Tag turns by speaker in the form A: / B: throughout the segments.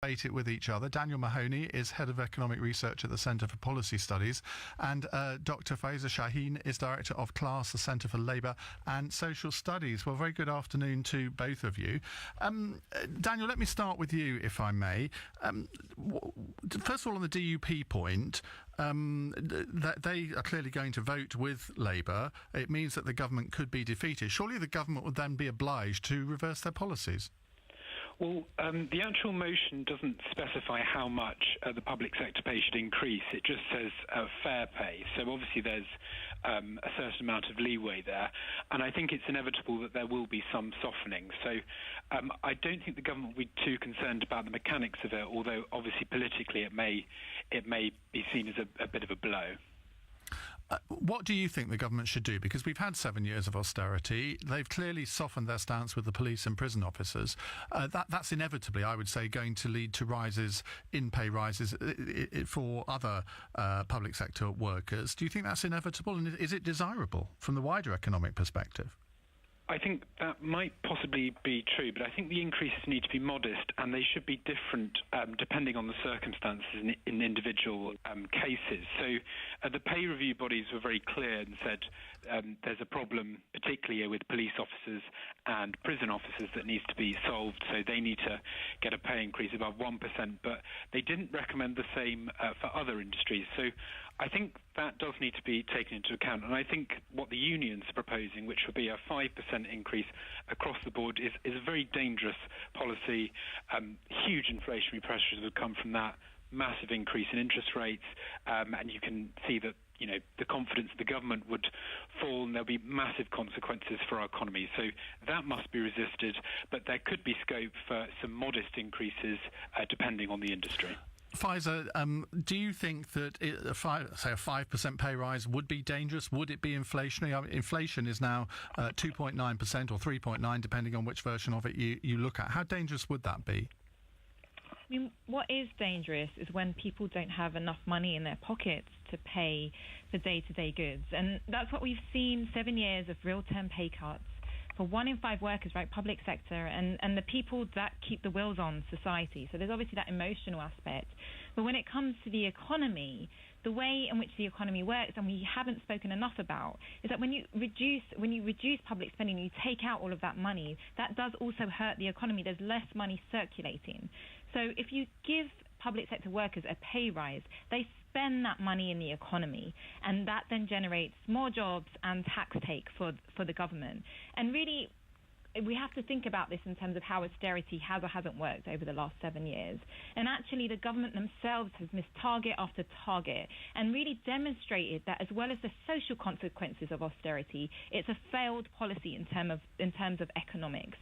A: debate it with each other. Daniel Mahoney is Head of Economic Research at the Centre for Policy Studies, and Dr. Pfizer Shaheen is Director of CLASS, the Centre for Labour and Social Studies. Well, very good afternoon to both of you. Daniel, let me start with you, if I may. First of all, on the DUP point, that they are clearly going to vote with Labour. It means that the government could be defeated. Surely the government would then be obliged to reverse their policies.
B: Well, the actual motion doesn't specify how much the public sector pay should increase. It just says fair pay. So obviously there's a certain amount of leeway there. And I think it's inevitable that there will be some softening. So I don't think the government will be too concerned about the mechanics of it, although obviously politically it may be seen as a bit of a blow.
A: What do you think the government should do? Because we've had 7 years of austerity. They've clearly softened their stance with the police and prison officers. That's inevitably, I would say, going to lead to rises in pay rises for other public sector workers. Do you think that's inevitable? And is it desirable from the wider economic perspective?
B: I think that might possibly be true, but I think the increases need to be modest, and they should be different depending on the circumstances in individual cases. So the pay review bodies were very clear and said there's a problem, particularly with police officers and prison officers, that needs to be solved, so they need to get a pay increase above 1%, but they didn't recommend the same for other industries. So I think that does need to be taken into account, and I think what the unions are proposing, which would be a 5% increase across the board, is a very dangerous policy. Huge inflationary pressures would come from that, massive increase in interest rates, and you can see that the confidence of the government would fall, and there'll be massive consequences for our economy. So that must be resisted, but there could be scope for some modest increases depending on the industry.
A: Pfizer, do you think that a 5% pay rise would be dangerous? Would it be inflationary? I mean, inflation is now 2.9% or 3.9%, depending on which version of it you look at. How dangerous would that be?
C: I mean, what is dangerous is when people don't have enough money in their pockets to pay for day-to-day goods. And that's what we've seen, 7 years of real-term pay cuts for 1 in 5 workers, right, public sector, and the people that keep the wheels on society. So there's obviously that emotional aspect. But when it comes to the economy, the way in which the economy works, and we haven't spoken enough about, is that when you reduce public spending, you take out all of that money, that does also hurt the economy. There's less money circulating. So if you give public sector workers a pay rise, they spend that money in the economy, and that then generates more jobs and tax take for the government. And really, we have to think about this in terms of how austerity has or hasn't worked over the last 7 years. And actually, the government themselves has missed target after target and really demonstrated that, as well as the social consequences of austerity, it's a failed policy in terms of economics.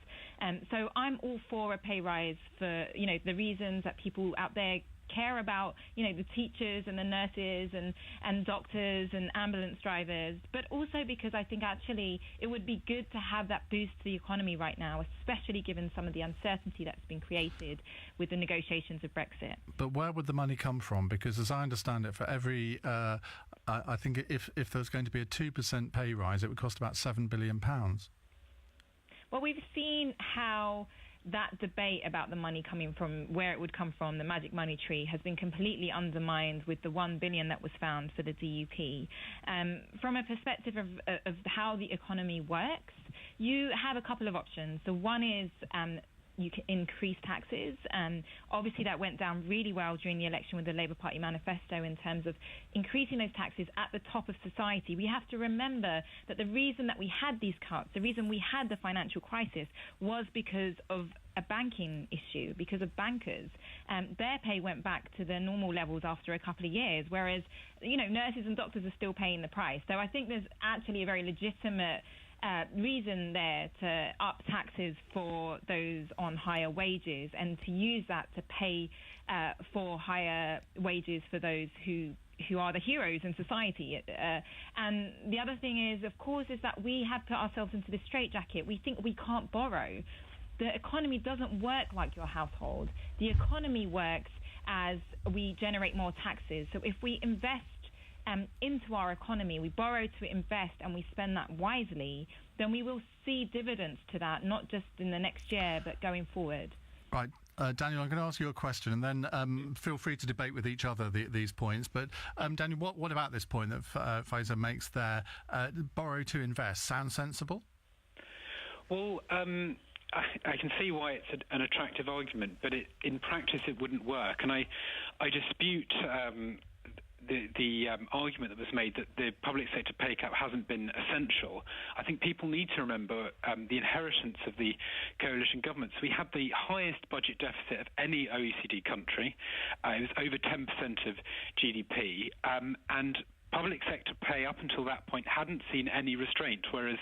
C: So I'm all for a pay rise for the reasons that people out there care about, the teachers and the nurses and doctors and ambulance drivers, but also because I think actually it would be good to have that boost to the economy right now, especially given some of the uncertainty that's been created with the negotiations of Brexit.
A: But where would the money come from? Because as I understand it, for every, I think if there's going to be a 2% pay rise, it would cost about £7 billion.
C: Well, we've seen how that debate about the money coming from, where it would come from, the magic money tree, has been completely undermined with the 1 billion that was found for the DUP. From a perspective of how the economy works, you have a couple of options. The one is you can increase taxes. Obviously, that went down really well during the election with the Labour Party manifesto in terms of increasing those taxes at the top of society. We have to remember that the reason that we had these cuts, the reason we had the financial crisis, was because of a banking issue, because of bankers. Their pay went back to the normal levels after a couple of years, whereas nurses and doctors are still paying the price. So I think there's actually a very legitimate reason there to up taxes for those on higher wages and to use that to pay for higher wages for those who are the heroes in society. And the other thing is, of course, is that we have put ourselves into this straitjacket. We think we can't borrow. The economy doesn't work like your household. The economy works as we generate more taxes. So if we invest into our economy, we borrow to invest and we spend that wisely, then we will see dividends to that, not just in the next year, but going forward.
A: Right. Daniel, I'm going to ask you a question, and then feel free to debate with each other these points. But Daniel, what about this point that Pfizer makes there? Borrow to invest sounds sensible?
B: Well, I can see why it's an attractive argument, but in practice it wouldn't work. And I dispute the argument that was made that the public sector pay cap hasn't been essential. I think people need to remember the inheritance of the coalition governments. We had the highest budget deficit of any OECD country. It was over 10% of GDP, and public sector pay up until that point hadn't seen any restraint, whereas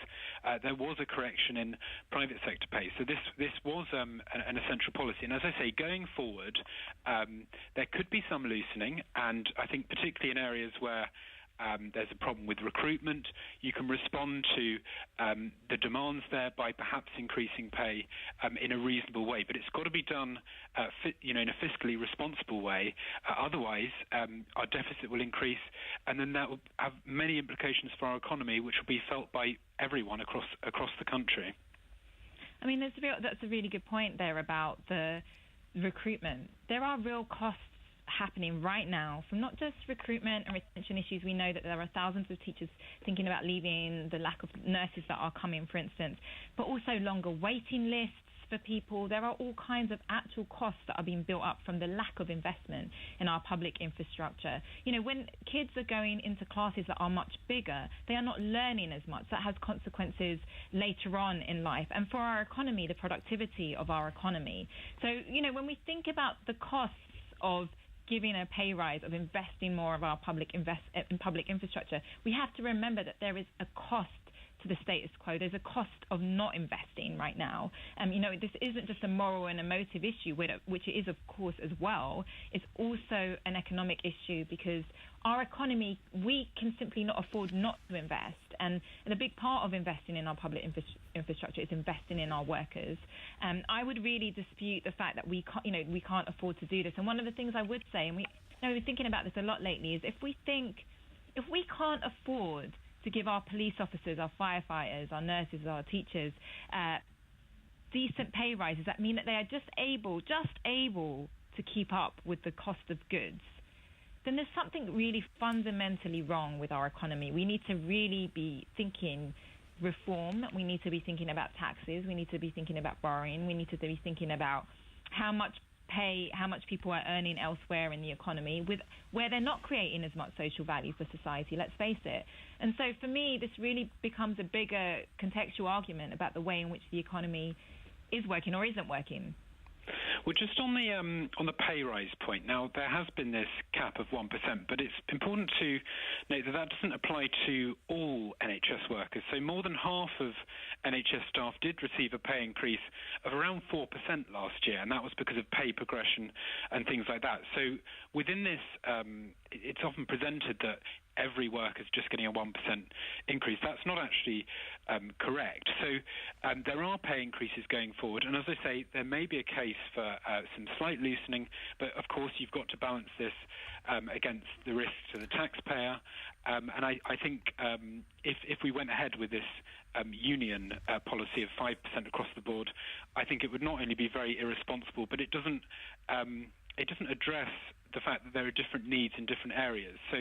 B: there was a correction in private sector pay. So this was an essential policy. And as I say, going forward, there could be some loosening, and I think particularly in areas where there's a problem with recruitment, you can respond to the demands there by perhaps increasing pay in a reasonable way. But it's got to be done in a fiscally responsible way. Otherwise, our deficit will increase, and then that will have many implications for our economy, which will be felt by everyone across the country.
C: I mean, that's a really good point there about the recruitment. There are real costs happening right now from not just recruitment and retention issues. We know that there are thousands of teachers thinking about leaving, the lack of nurses that are coming, for instance, but also longer waiting lists for people. There are all kinds of actual costs that are being built up from the lack of investment in our public infrastructure. You know, when kids are going into classes that are much bigger, they are not learning as much. That has consequences later on in life. And for our economy, the productivity of our economy. So, you know, when we think about the costs of giving a pay rise, of investing more of our public infrastructure, we have to remember that there is a cost to the status quo. There's a cost of not investing right now. You know, this isn't just a moral and emotive issue, which it is, of course, as well. It's also an economic issue because our economy, we can simply not afford not to invest. And a big part of investing in our public infrastructure is investing in our workers. I would really dispute the fact that we can't afford to do this. And one of the things I would say, and we've been thinking about this a lot lately, is if we can't afford to give our police officers, our firefighters, our nurses, our teachers decent pay rises that mean that they are just able to keep up with the cost of goods, then there's something really fundamentally wrong with our economy. We need to really be thinking reform. We need to be thinking about taxes. We need to be thinking about borrowing. We need to be thinking about how much people are earning elsewhere in the economy, where they're not creating as much social value for society, let's face it. And so for me, this really becomes a bigger contextual argument about the way in which the economy is working or isn't working.
B: Well, just on the pay rise point, now there has been this cap of 1%, but it's important to note that doesn't apply to all NHS workers. So more than half of NHS staff did receive a pay increase of around 4% last year, and that was because of pay progression and things like that. So within this, it's often presented that every worker is just getting a 1% increase. That's not actually correct. So there are pay increases going forward, and as I say, there may be a case for some slight loosening, but of course you've got to balance this against the risks to the taxpayer. And I think if we went ahead with this union policy of 5% across the board, I think it would not only be very irresponsible, but it doesn't address the fact that there are different needs in different areas. So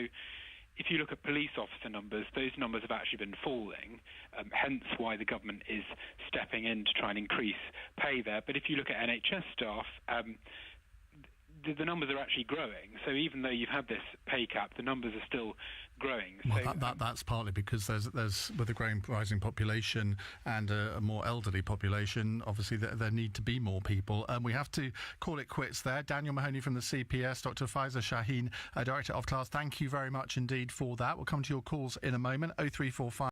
B: if you look at police officer numbers, those numbers have actually been falling, hence why the government is stepping in to try and increase pay there. But if you look at NHS staff, the numbers are actually growing. So even though you've had this pay cap, the numbers are still growing.
A: Well, that's partly because there's with a rising population and a more elderly population, obviously there need to be more people. We have to call it quits there. Daniel Mahoney from the CPS, Dr. Pfizer Shaheen, Director of Class, thank you very much indeed for that. We'll come to your calls in a moment. 0345